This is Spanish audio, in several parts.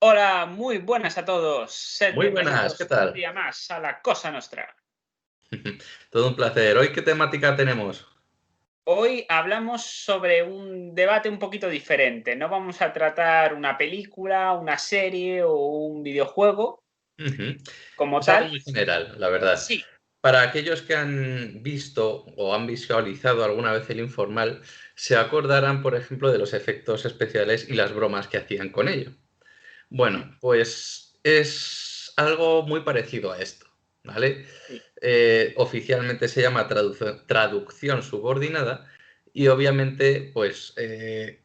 Hola, muy buenas a todos. Sed Muy buenas, ¿qué bienvenidos un tal? día más a la Cosa Nostra. Todo un placer. ¿Hoy qué temática tenemos? Hoy hablamos sobre un debate un poquito diferente. No vamos a tratar una película, una serie o un videojuego Ujú. como Es algo tal. muy general, la verdad. Sí, Para aquellos que han visto o han visualizado alguna vez el Informal, se acordarán, por ejemplo, de los efectos especiales y las bromas que hacían con ello. Bueno, pues es algo muy parecido a esto, ¿vale? sí. Oficialmente se llama traducción subordinada y obviamente, pues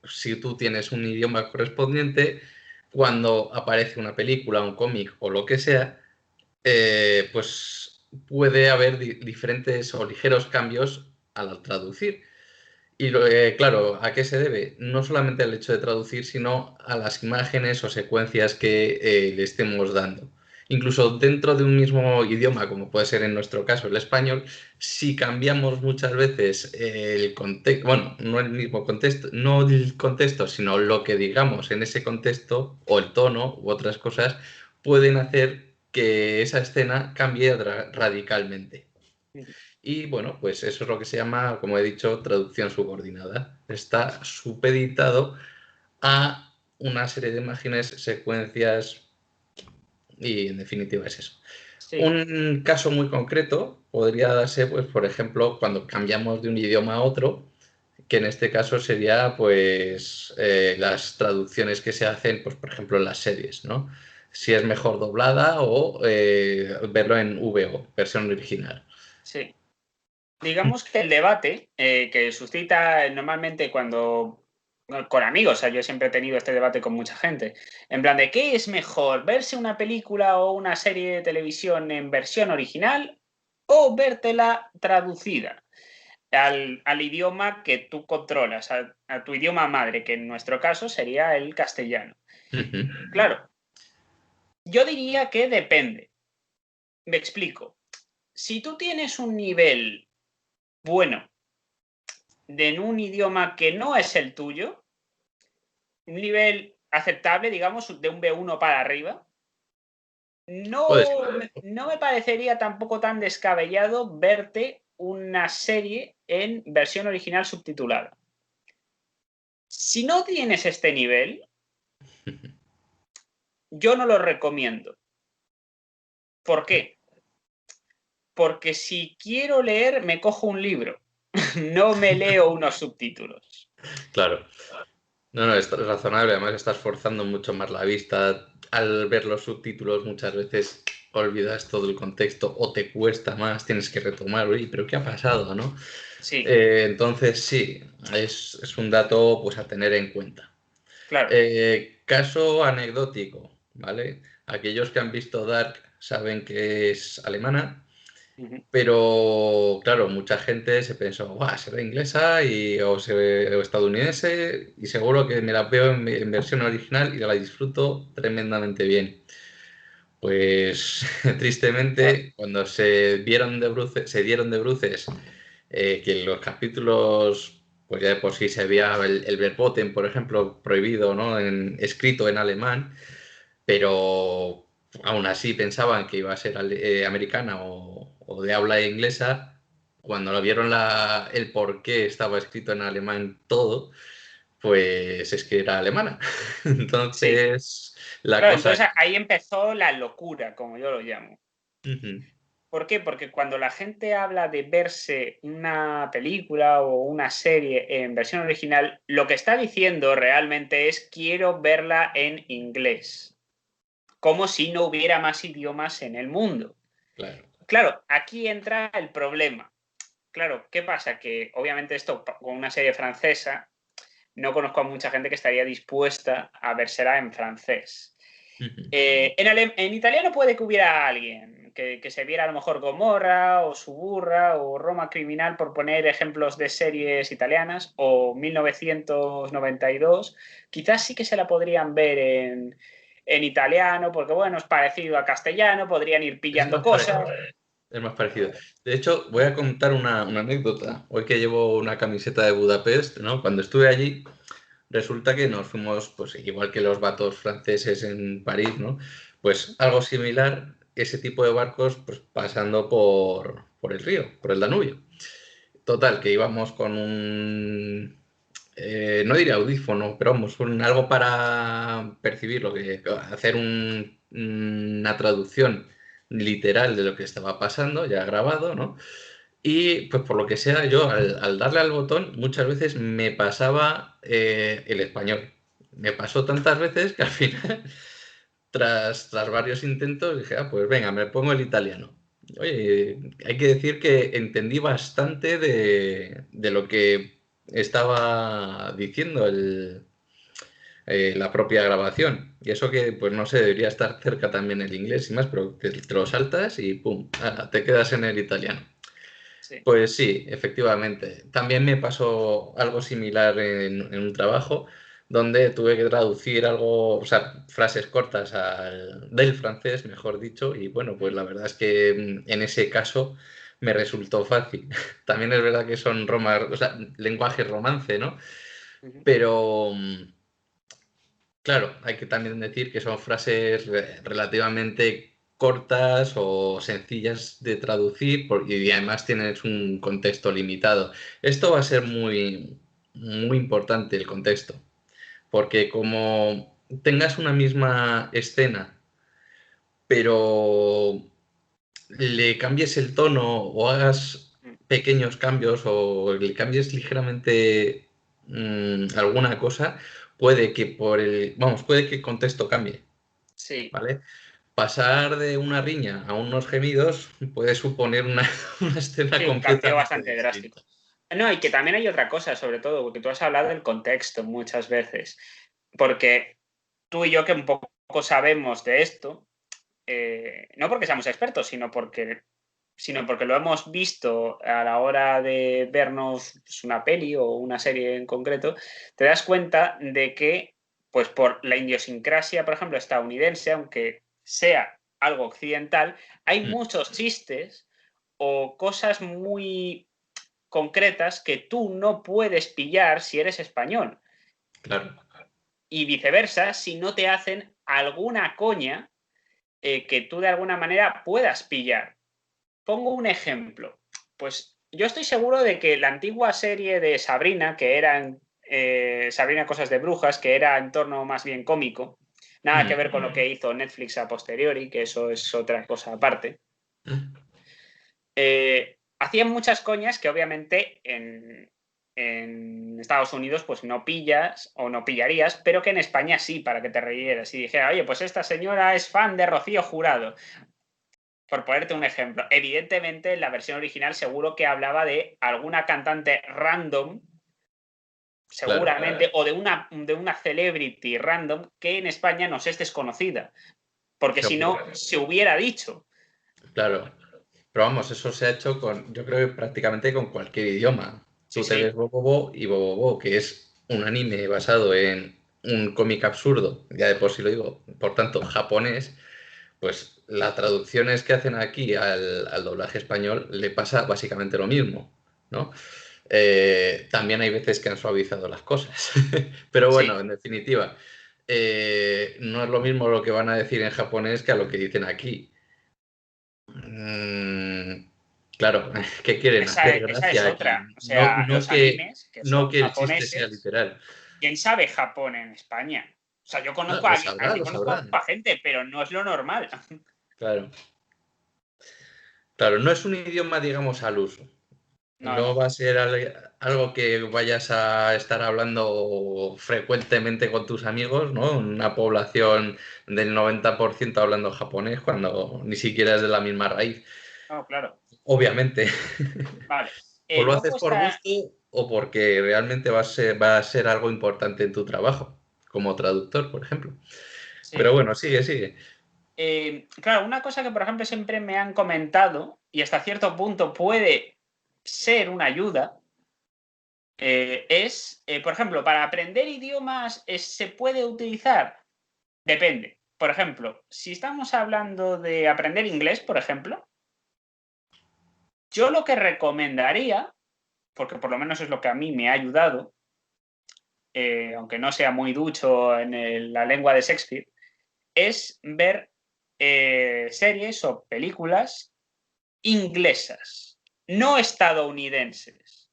si tú tienes un idioma correspondiente, cuando aparece una película, un cómic o lo que sea, pues puede haber diferentes o ligeros cambios al traducir. Y claro, ¿a qué se debe? No solamente al hecho de traducir, sino a las imágenes o secuencias que le estemos dando. Incluso dentro de un mismo idioma, como puede ser en nuestro caso el español, si cambiamos muchas veces el contexto, bueno, no el mismo contexto, no el contexto, sino lo que digamos en ese contexto, o el tono u otras cosas, pueden hacer que esa escena cambie radicalmente. Y bueno, pues eso es lo que se llama, como he dicho, traducción subordinada. Está supeditado a una serie de imágenes, secuencias y en definitiva es eso. Sí. Un caso muy concreto podría darse, pues, por ejemplo, cuando cambiamos de un idioma a otro, que en este caso sería, pues, las traducciones que se hacen, pues, por ejemplo, en las series, ¿no? Si es mejor doblada o verlo en VO, versión original. Sí. Digamos que el debate que suscita normalmente cuando con amigos, o sea, yo siempre he tenido este debate con mucha gente, en plan de ¿qué es mejor? ¿Verse una película o una serie de televisión en versión original o vértela traducida al idioma que tú controlas, a tu idioma madre, que en nuestro caso sería el castellano? Claro, yo diría que depende. Me explico. Si tú tienes un nivel bueno en un idioma que no es el tuyo, un nivel aceptable, digamos, de un B1 para arriba, Puede no me parecería tampoco tan descabellado verte una serie en versión original subtitulada. Si no tienes este nivel, yo no lo recomiendo. ¿Por qué? Porque si quiero leer, me cojo un libro, no me leo unos subtítulos. claro. No, no, es razonable. Además, estás forzando mucho más la vista. Al ver los subtítulos, muchas veces olvidas todo el contexto o te cuesta más, tienes que retomar, oye, pero ¿qué ha pasado, no? Sí, Entonces, sí, es un dato pues, a tener en cuenta. claro. Caso anecdótico, ¿vale? Aquellos que han visto Dark saben que es alemana. Ujú. Pero, claro, mucha gente se pensó, "Buah, será inglesa o estadounidense y seguro que me la veo en versión original y la disfruto tremendamente bien". Pues Claro. tristemente, cuando se dieron de bruces que los capítulos, pues ya de por sí se veía el verboten, por ejemplo, prohibido, ¿no? Escrito en alemán, pero aún así pensaban que iba a ser americana o de habla inglesa, cuando lo vieron el por qué estaba escrito en alemán todo, pues es que era alemana. Sí, Entonces, la claro, cosa... entonces ahí empezó la locura, como yo lo llamo. Ujú. ¿Por qué? Porque cuando la gente habla de verse una película o una serie en versión original, lo que está diciendo realmente es quiero verla en inglés, como si no hubiera más idiomas en el mundo. Claro. Claro, aquí entra el problema. Claro, ¿qué pasa? Que obviamente esto con una serie francesa, no conozco a mucha gente que estaría dispuesta a vérsela en francés. Ujú. En italiano puede que hubiera alguien que se viera a lo mejor Gomorra o Suburra o Roma Criminal, por poner ejemplos de series italianas, o 1992. Quizás sí que se la podrían ver en italiano, porque bueno, es parecido a castellano, podrían ir Es pillando más, pare- cosas. es más parecido. De hecho, voy a contar una anécdota. Hoy que llevo una camiseta de Budapest, ¿no? Cuando estuve allí, resulta que nos fuimos, pues igual que los vatos franceses en París, ¿no? Pues algo similar, ese tipo de barcos, pues pasando por el río, por el Danubio. Total, que íbamos con un, no diría audífono, pero vamos, algo para percibir lo que, hacer una traducción literal de lo que estaba pasando, ya grabado, ¿no? Y pues por lo que sea, yo al darle al botón muchas veces me pasaba el español. Me pasó tantas veces que al final, tras varios intentos, dije, ah, pues venga, me pongo el italiano. Oye, hay que decir que entendí bastante de lo que estaba diciendo la propia grabación. Y eso que, pues no sé, debería estar cerca también el inglés y más, pero te lo saltas y pum, te quedas en el italiano. Sí. Pues sí, efectivamente. También me pasó algo similar en un trabajo donde tuve que traducir algo, o sea, frases cortas del francés, mejor dicho, y bueno, pues la verdad es que en ese caso me resultó fácil. También es verdad que son o sea, lenguaje romance, ¿no? Ujú. Pero claro, hay que también decir que son frases relativamente cortas o sencillas de traducir y además tienes un contexto limitado. Esto va a ser muy importante el contexto, porque como tengas una misma escena, pero le cambies el tono o hagas Mm. pequeños cambios o le cambies ligeramente alguna cosa, puede que el contexto cambie, Sí. ¿vale? Pasar de una riña a unos gemidos puede suponer una escena Sí, un cambio completamente bastante drástico. distinta. No, y que también hay otra cosa, sobre todo, porque tú has hablado del contexto muchas veces, porque tú y yo que un poco sabemos de esto, no porque seamos expertos, sino porque lo hemos visto a la hora de vernos pues, una peli o una serie en concreto, te das cuenta de que, pues por la idiosincrasia, por ejemplo, estadounidense, aunque sea algo occidental, hay Mm, muchos chistes o cosas muy concretas que tú no puedes pillar si eres español. claro, Y viceversa, si no te hacen alguna coña que tú de alguna manera puedas pillar. Pongo un ejemplo. Pues yo estoy seguro de que la antigua serie de Sabrina, que era Sabrina Cosas de Brujas, que era en torno más bien cómico, nada que ver con lo que hizo Netflix a posteriori, que eso es otra cosa aparte, hacían muchas coñas que obviamente en Estados Unidos pues no pillas o no pillarías, pero que en España sí, para que te reyeras y dijera, oye, pues esta señora es fan de Rocío Jurado. Por ponerte un ejemplo, evidentemente en la versión original seguro que hablaba de alguna cantante random, claro, seguramente, o de una celebrity random que en España nos es desconocida, porque si seguro, no, se hubiera dicho. claro. Pero vamos, eso se ha hecho yo creo que prácticamente con cualquier idioma. Sí, Tú te ves sí, Bobobo y Bobobo, que es un anime basado en un cómic absurdo, ya de por sí lo digo, por tanto, japonés, pues las traducciones que hacen aquí al doblaje español le pasa básicamente lo mismo, ¿no? También hay veces que han suavizado las cosas, pero bueno, sí. en definitiva, no es lo mismo lo que van a decir en japonés que a lo que dicen aquí. Mm, claro, ¿qué quieren? Esa, Hacer esa es gracia otra. aquí. O No, sea, los animes, que no son que el chiste sea japoneses, literal. ¿quién sabe Japón en España? O sea, yo No, conozco a, alguien, yo lo conozco sabrán. a gente, pero no es lo normal. Claro, claro, no es un idioma, digamos, al uso. No, No no. va a ser algo que vayas a estar hablando frecuentemente con tus amigos, ¿no? Una población del 90% hablando japonés cuando ni siquiera es de la misma raíz. No, claro. Obviamente. Vale. O lo Luego haces por está. gusto o porque realmente va a ser algo importante en tu trabajo, como traductor, por ejemplo. Pero Sí. bueno, sigue, sigue. Claro, una cosa que, por ejemplo, siempre me han comentado, y hasta cierto punto puede ser una ayuda, por ejemplo, para aprender idiomas, ¿se puede utilizar? Depende. Por ejemplo, si estamos hablando de aprender inglés, por ejemplo, yo lo que recomendaría, porque por lo menos es lo que a mí me ha ayudado, aunque no sea muy ducho en la lengua de Shakespeare, es ver series o películas inglesas, no estadounidenses,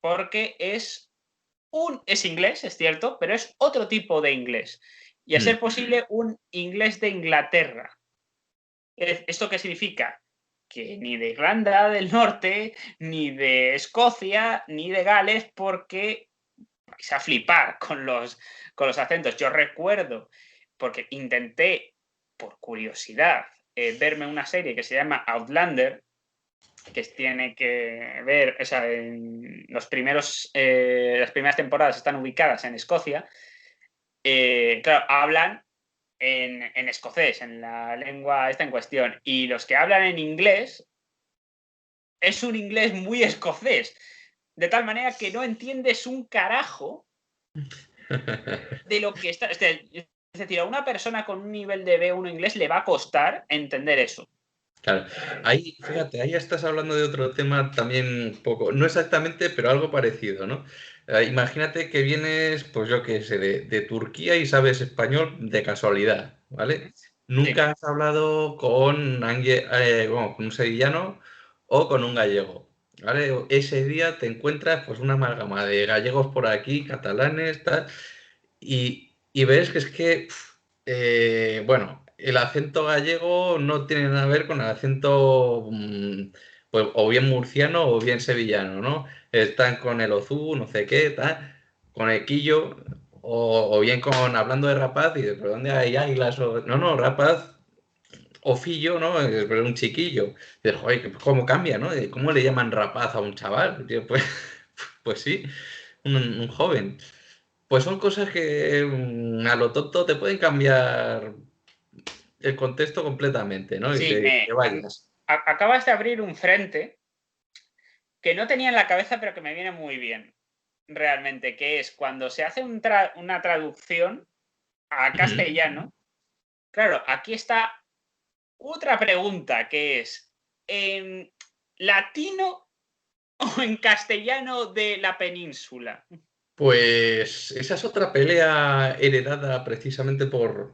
porque es inglés, es cierto, pero es otro tipo de inglés. Y a ser posible, un inglés de Inglaterra. ¿Esto qué significa? Que ni de Irlanda del Norte, ni de Escocia, ni de Gales, porque vais a flipar con los acentos. Yo recuerdo, porque intenté, por curiosidad, verme una serie que se llama Outlander, que tiene que ver, o sea, en las primeras temporadas están ubicadas en Escocia. Claro, hablan en escocés, en la lengua esta en cuestión, y los que hablan en inglés es un inglés muy escocés, de tal manera que no entiendes un carajo de lo que está. Es decir, a una persona con un nivel de B1 inglés le va a costar entender eso. Claro, ahí, fíjate, ahí estás hablando de otro tema también un poco, no exactamente, pero algo parecido, ¿no? Imagínate que vienes, pues yo qué sé, de Turquía y sabes español de casualidad, ¿vale? Sí. Nunca has hablado bueno, con un sevillano o con un gallego, ¿vale? Ese día te encuentras pues una amalgama de gallegos por aquí, catalanes, tal, y ves que bueno, el acento gallego no tiene nada que ver con el acento, pues, o bien murciano o bien sevillano, ¿no? Están con el ozú, no sé qué, tal, con el quillo, o bien con hablando de rapaz, y de ¿pero dónde hay águilas? No, no, rapaz, o fillo, ¿no? Pero un chiquillo. Y dices, joder, ¿cómo cambia, no? ¿Cómo le llaman rapaz a un chaval? Tío, pues, pues sí, un joven. Pues son cosas que a lo tonto te pueden cambiar el contexto completamente, ¿no? Y Sí, que vayas. acabas de abrir un frente que no tenía en la cabeza, pero que me viene muy bien, realmente, que es cuando se hace una traducción a castellano. Claro, aquí está otra pregunta, que es, ¿en latino o en castellano de la península? Pues esa es otra pelea heredada precisamente por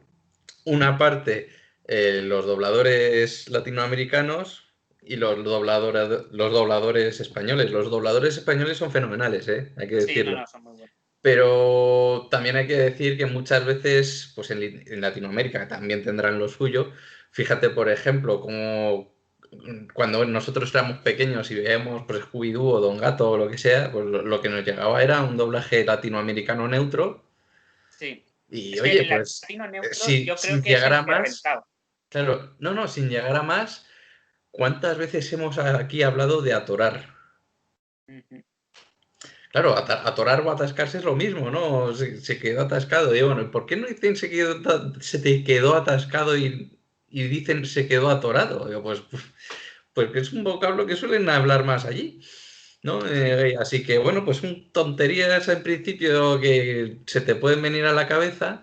una parte, los dobladores latinoamericanos y los dobladores españoles. Los dobladores españoles son fenomenales, ¿eh? Hay que Sí, no, decirlo. no, son muy buenos. Pero también hay que decir que muchas veces, pues en Latinoamérica también tendrán lo suyo. Fíjate, por ejemplo, como cuando nosotros éramos pequeños y veíamos pues, Scooby-Doo o Don Gato o lo que sea, pues lo que nos llegaba era un doblaje latinoamericano neutro. Sí. Y Es que oye, el pues latino neutro sin, yo creo sin que es llegar el a que ha más, rentado. claro, no, no, sin llegar a más, ¿cuántas veces hemos aquí hablado de atorar? Ujú. Claro, atorar o atascarse es lo mismo, ¿no? Se quedó atascado. Y bueno, ¿y por qué no dicen se te quedó atascado y dicen se quedó atorado? Digo, pues que es un vocablo que suelen hablar más allí, ¿no? Sí. Así que bueno, pues son tonterías en principio que se te pueden venir a la cabeza.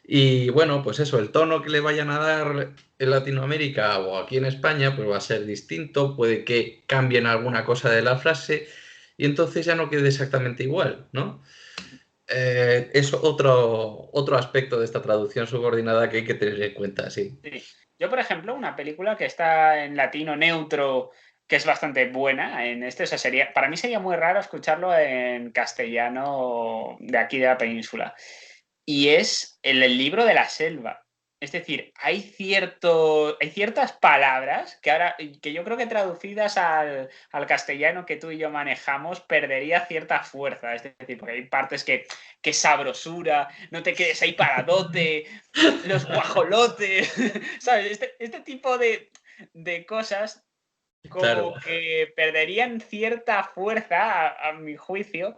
Y bueno, pues eso, el tono que le vayan a dar en Latinoamérica o aquí en España, pues va a ser distinto, puede que cambien alguna cosa de la frase y entonces ya no quede exactamente igual, ¿no? Es otro aspecto de esta traducción subordinada que hay que tener en cuenta, sí. Sí. Yo, por ejemplo, una película que está en latino neutro, que es bastante buena en este, o sea, para mí sería muy raro escucharlo en castellano de aquí de la península. Y es el libro de la selva. Es decir, hay ciertas palabras que yo creo que traducidas al castellano que tú y yo manejamos perdería cierta fuerza. Es decir, porque hay partes que sabrosura, no te quedes ahí paradote, los guajolotes, ¿sabes? Este tipo de cosas Claro, como que perderían cierta fuerza, a mi juicio,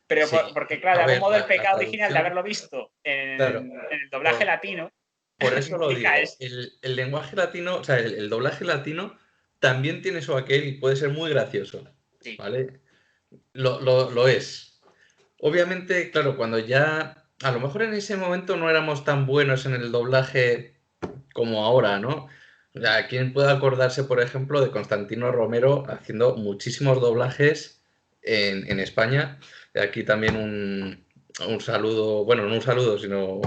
pero sí. porque, claro, de A algún ver, modo el la pecado original de traducción, haberlo visto claro, en el doblaje por, latino por eso lo implica digo. es, El lenguaje latino, o sea, el doblaje latino también tiene su aquel y puede ser muy gracioso, sí, ¿vale? Lo es. Obviamente, claro, cuando ya, a lo mejor en ese momento no éramos tan buenos en el doblaje como ahora, ¿no? O sea, ¿quién puede acordarse, por ejemplo, de Constantino Romero haciendo muchísimos doblajes en España? Aquí también un saludo, bueno, no un saludo, sino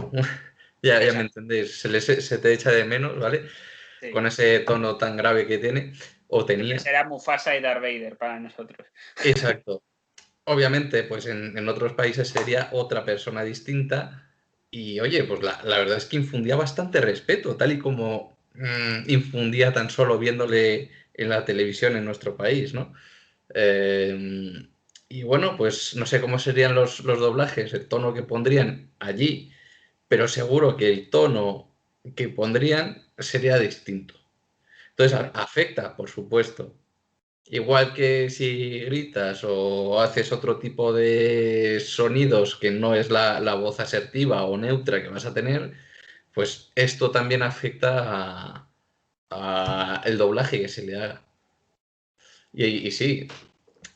ya me Esa, entendéis, se te echa de menos, ¿vale? sí. Con ese tono tan grave que tiene, o Que tenía. antes era Mufasa y Darth Vader para nosotros. Exacto. Obviamente, pues en otros países sería otra persona distinta y, oye, pues la verdad es que infundía bastante respeto, tal y como infundía tan solo viéndole en la televisión en nuestro país, ¿no? Eh, y bueno, pues no sé cómo serían los doblajes, el tono que pondrían allí, pero seguro que el tono que pondrían sería distinto. Entonces, Vale. afecta, por supuesto. Igual que si gritas o haces otro tipo de sonidos que no es la voz asertiva o neutra que vas a tener, pues esto también afecta a el doblaje que se le haga. Y sí,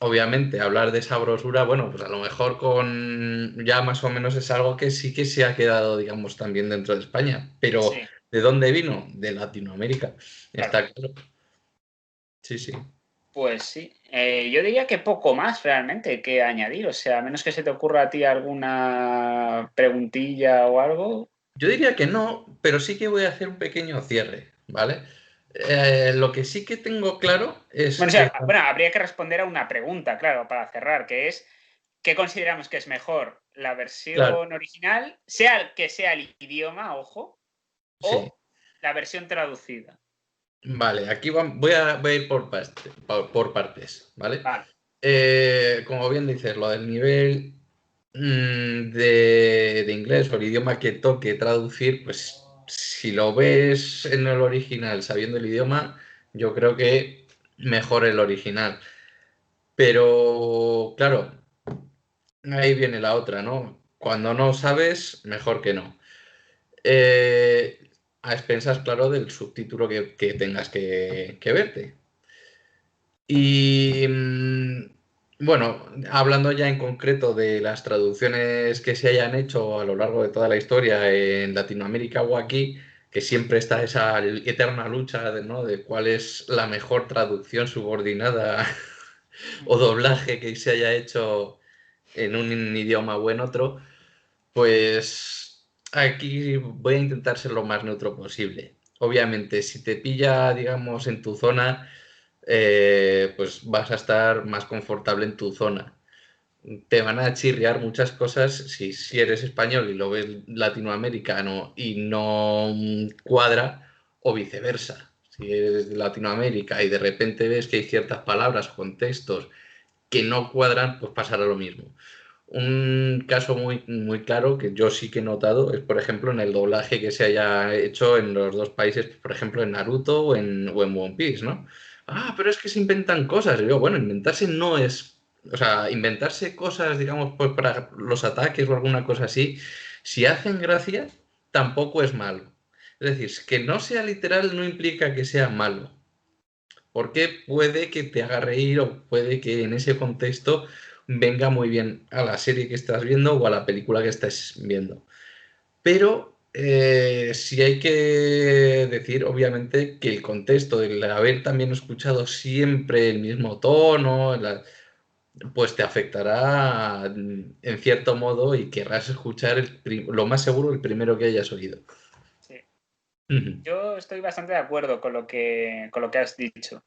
obviamente, hablar de sabrosura, bueno, pues a lo mejor con ya más o menos es algo que sí que se ha quedado, digamos, también dentro de España. Pero, Sí, ¿de dónde vino? De Latinoamérica. claro. Está claro. Sí, sí. Pues sí. Yo diría que poco más realmente que añadir. O sea, a menos que se te ocurra a ti alguna preguntilla o algo. Yo diría que no, pero sí que voy a hacer un pequeño cierre, ¿vale? Lo que sí que tengo claro es Bueno, o que, sea, bueno, habría que responder a una pregunta, claro, para cerrar, que es, ¿qué consideramos que es mejor? ¿La claro, versión original, sea el que sea el idioma, ojo, sí, o la versión traducida? vale, aquí voy a ir por partes, ¿vale? Vale. Como bien dices, lo del nivel de inglés o el idioma que toque traducir, pues si lo ves en el original sabiendo el idioma, yo creo que mejor el original. Pero, claro, ahí viene la otra, ¿no? Cuando no sabes, mejor que no. A expensas, claro, del subtítulo que tengas que verte. Y bueno, hablando ya en concreto de las traducciones que se hayan hecho a lo largo de toda la historia en Latinoamérica o aquí, que siempre está esa eterna lucha ¿no? de cuál es la mejor traducción subordinada o doblaje que se haya hecho en un idioma o en otro, pues aquí voy a intentar ser lo más neutro posible. Obviamente, si te pilla, digamos, en tu zona, pues vas a estar más confortable en tu zona. Te van a chirriar muchas cosas si eres español y lo ves latinoamericano y no cuadra, o viceversa. Si eres de Latinoamérica y de repente ves que hay ciertas palabras, contextos que no cuadran, pues pasará lo mismo. Un caso muy claro que yo sí que he notado es, por ejemplo, en el doblaje que se haya hecho en los dos países, por ejemplo, en Naruto o en One Piece, ¿no? Ah, pero es que se inventan cosas. Y yo, bueno, inventarse no es. O sea, inventarse cosas, digamos, pues para los ataques o alguna cosa así, si hacen gracia, tampoco es malo. Es decir, que no sea literal no implica que sea malo, porque puede que te haga reír o puede que en ese contexto venga muy bien a la serie que estás viendo o a la película que estás viendo. Pero sí hay que decir, obviamente, que el contexto, el haber también escuchado siempre el mismo tono, pues te afectará en cierto modo y querrás escuchar lo más seguro el primero que hayas oído. Sí. Ujú. Yo estoy bastante de acuerdo con lo que has dicho.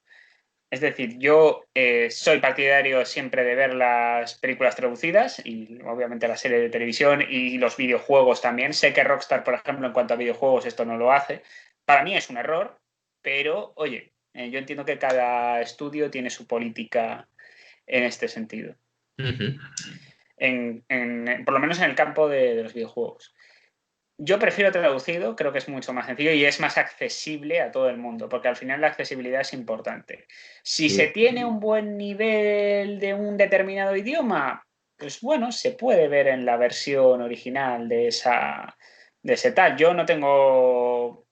Es decir, yo soy partidario siempre de ver las películas traducidas y obviamente la serie de televisión y los videojuegos también. Sé que Rockstar, por ejemplo, en cuanto a videojuegos, esto no lo hace. Para mí es un error, pero oye, yo entiendo que cada estudio tiene su política en este sentido. Ujú. Por lo menos en el campo de los videojuegos. Yo prefiero traducido, creo que es mucho más sencillo y es más accesible a todo el mundo, porque al final la accesibilidad es importante. Si se Sí. tiene un buen nivel de un determinado idioma, pues bueno, se puede ver en la versión original de ese tal. Yo no tengo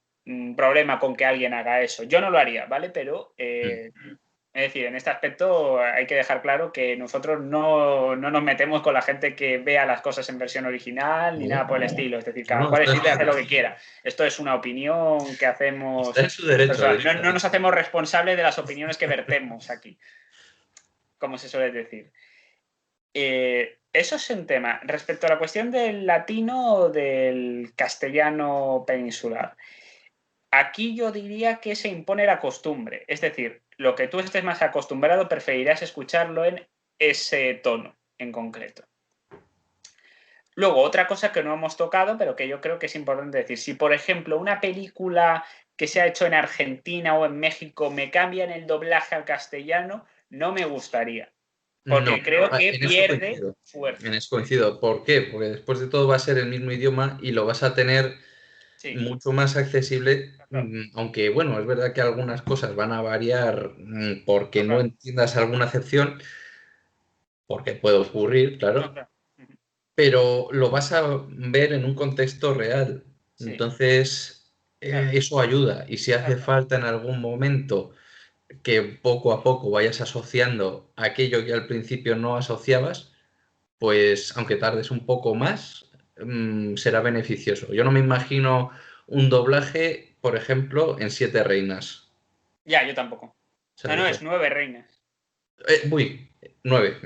problema con que alguien haga eso. Yo no lo haría, ¿vale? Pero Mm. es decir, en este aspecto hay que dejar claro que nosotros no nos metemos con la gente que vea las cosas en versión original ni No, nada por el estilo. Es decir, no, cada no, cual es libre de hacer lo que quiera. Esto es una opinión que está hacemos en su derecho, de personal. No, hecho. no nos hacemos responsables de las opiniones que vertemos aquí, como se suele decir. Eso es un tema. Respecto a la cuestión del latino o del castellano peninsular, aquí yo diría que se impone la costumbre. Es decir, lo que tú estés más acostumbrado, preferirás escucharlo en ese tono en concreto. Luego, otra cosa que no hemos tocado, pero que yo creo que es importante decir, si por ejemplo una película que se ha hecho en Argentina o en México me cambian el doblaje al castellano, no me gustaría, No, porque creo que en eso pierde coincido. En fuerza. eso coincido. ¿Por qué? Porque después de todo va a ser el mismo idioma y lo vas a tener Sí, mucho más accesible, claro, aunque bueno, es verdad que algunas cosas van a variar porque no claro, entiendas alguna acepción, porque puede ocurrir, claro, claro. pero lo vas a ver en un contexto real. Sí, Entonces, claro, eso ayuda. Y si hace claro. falta en algún momento que poco a poco vayas asociando aquello que al principio no asociabas, pues aunque tardes un poco más, será beneficioso. Yo no me imagino un doblaje, por ejemplo, en Siete Reinas. Ya, yo tampoco. No, no, ¿Sabes? es Nueve Reinas. Uy, 9.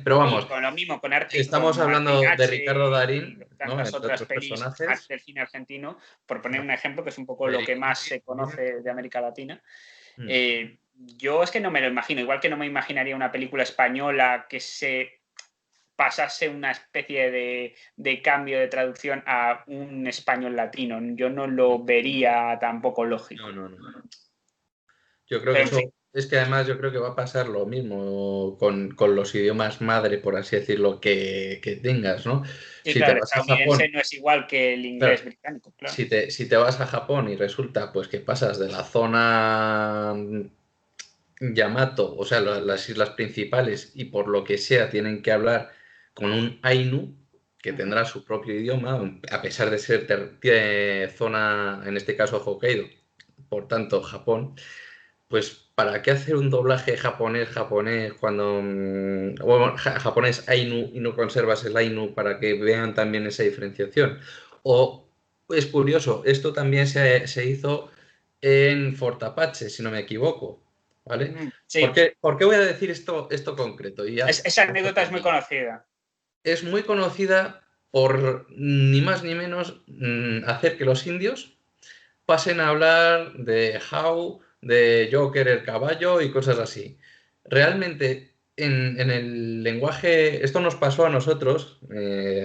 Pero Sí, vamos, con lo mismo, estamos con Martín hablando de H. Ricardo y Darín, ¿no? tantas Entre otras otros pelis personajes. del cine argentino, por poner un ejemplo, que es un poco lo que Federico más se Luis también. conoce de América Latina. Mm. Yo es que no me lo imagino, igual que no me imaginaría una película española que se pasase una especie de cambio de traducción a un español latino. Yo no lo vería tampoco No, lógico. no, no. Yo creo que Pero en fin, eso, es que además yo creo que va a pasar lo mismo con los idiomas madre, por así decirlo, que tengas, ¿no? sí, Si te claro, el vas a estadounidense Japón, no es igual que el claro, inglés británico, claro. si te vas a Japón y resulta pues que pasas de la zona Yamato, o sea, las islas principales, y por lo que sea tienen que hablar con un Ainu, que Ujú. tendrá su propio idioma, a pesar de ser zona, en este caso Hokkaido, por tanto Japón, pues ¿para qué hacer un doblaje japonés cuando bueno, japonés Ainu y no conservas el Ainu para que vean también esa diferenciación? O es curioso, esto también se hizo en Fort Apache, si no me equivoco, ¿vale? ¿Por Sí, qué, por qué voy a decir esto concreto? Y ya esa paso anécdota es muy termino. conocida. Es muy conocida por ni más ni menos hacer que los indios pasen a hablar de How, de Joker el caballo y cosas así. Realmente, en el lenguaje, esto nos pasó a nosotros,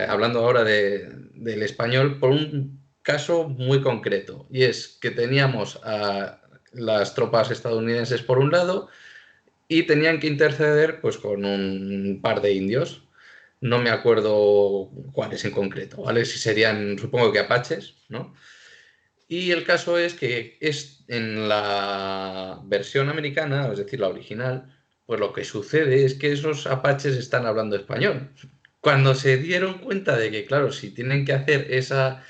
hablando ahora del español, por un caso muy concreto, y es que teníamos a las tropas estadounidenses por un lado y tenían que interceder pues con un par de indios. No me acuerdo cuáles en concreto, ¿vale? Si serían, supongo que apaches, ¿no? Y el caso es que es en la versión americana, es decir, la original, pues lo que sucede es que esos apaches están hablando español. Cuando se dieron cuenta de que, claro, si tienen que hacer esa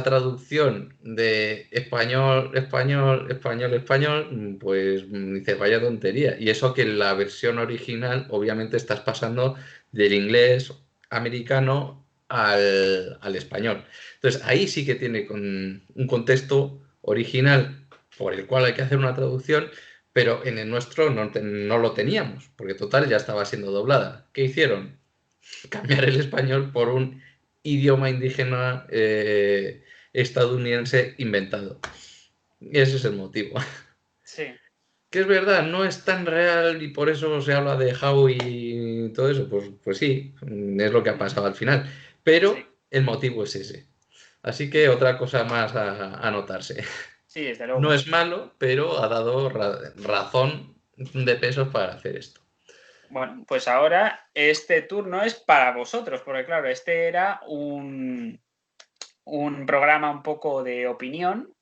traducción de español, español, español, español, pues dice, vaya tontería. Y eso que en la versión original, obviamente, estás pasando del inglés americano al español. Entonces, ahí sí que tiene un contexto original por el cual hay que hacer una traducción, pero en el nuestro no lo teníamos, porque total ya estaba siendo doblada. ¿Qué hicieron? Cambiar el español por un idioma indígena estadounidense inventado. Ese es el motivo. Sí, Que es verdad, no es tan real y por eso se habla de Howe y todo eso. Pues sí, es lo que ha pasado al final. sí, Pero el motivo es ese. Así que otra cosa más a notarse. sí, desde No luego. es malo, pero ha dado razón de pesos para hacer esto. Bueno, pues ahora este turno es para vosotros, porque claro, este era un programa un poco de opinión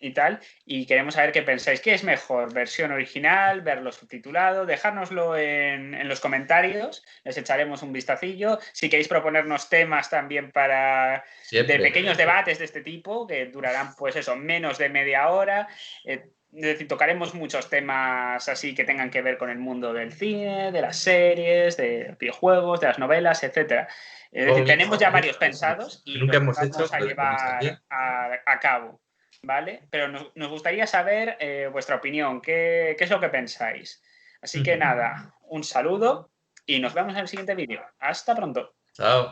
y tal, y queremos saber qué pensáis. ¿Qué es mejor? ¿Versión original? ¿Verlo subtitulado? Dejárnoslo en los comentarios, les echaremos un vistacillo. Si queréis proponernos temas también de Siempre. pequeños debates de este tipo, que durarán, pues eso, menos de media hora. Es decir, tocaremos muchos temas así que tengan que ver con el mundo del cine, de las series, de videojuegos, de las novelas, etcétera. Es decir, Cómics tenemos ya también, varios pensados que y nunca los hemos hecho, vamos a pero de cómics también. llevar a cabo, ¿vale? Pero nos gustaría saber vuestra opinión, qué es lo que pensáis. Así que nada, un saludo y nos vemos en el siguiente vídeo. Hasta pronto. Chao.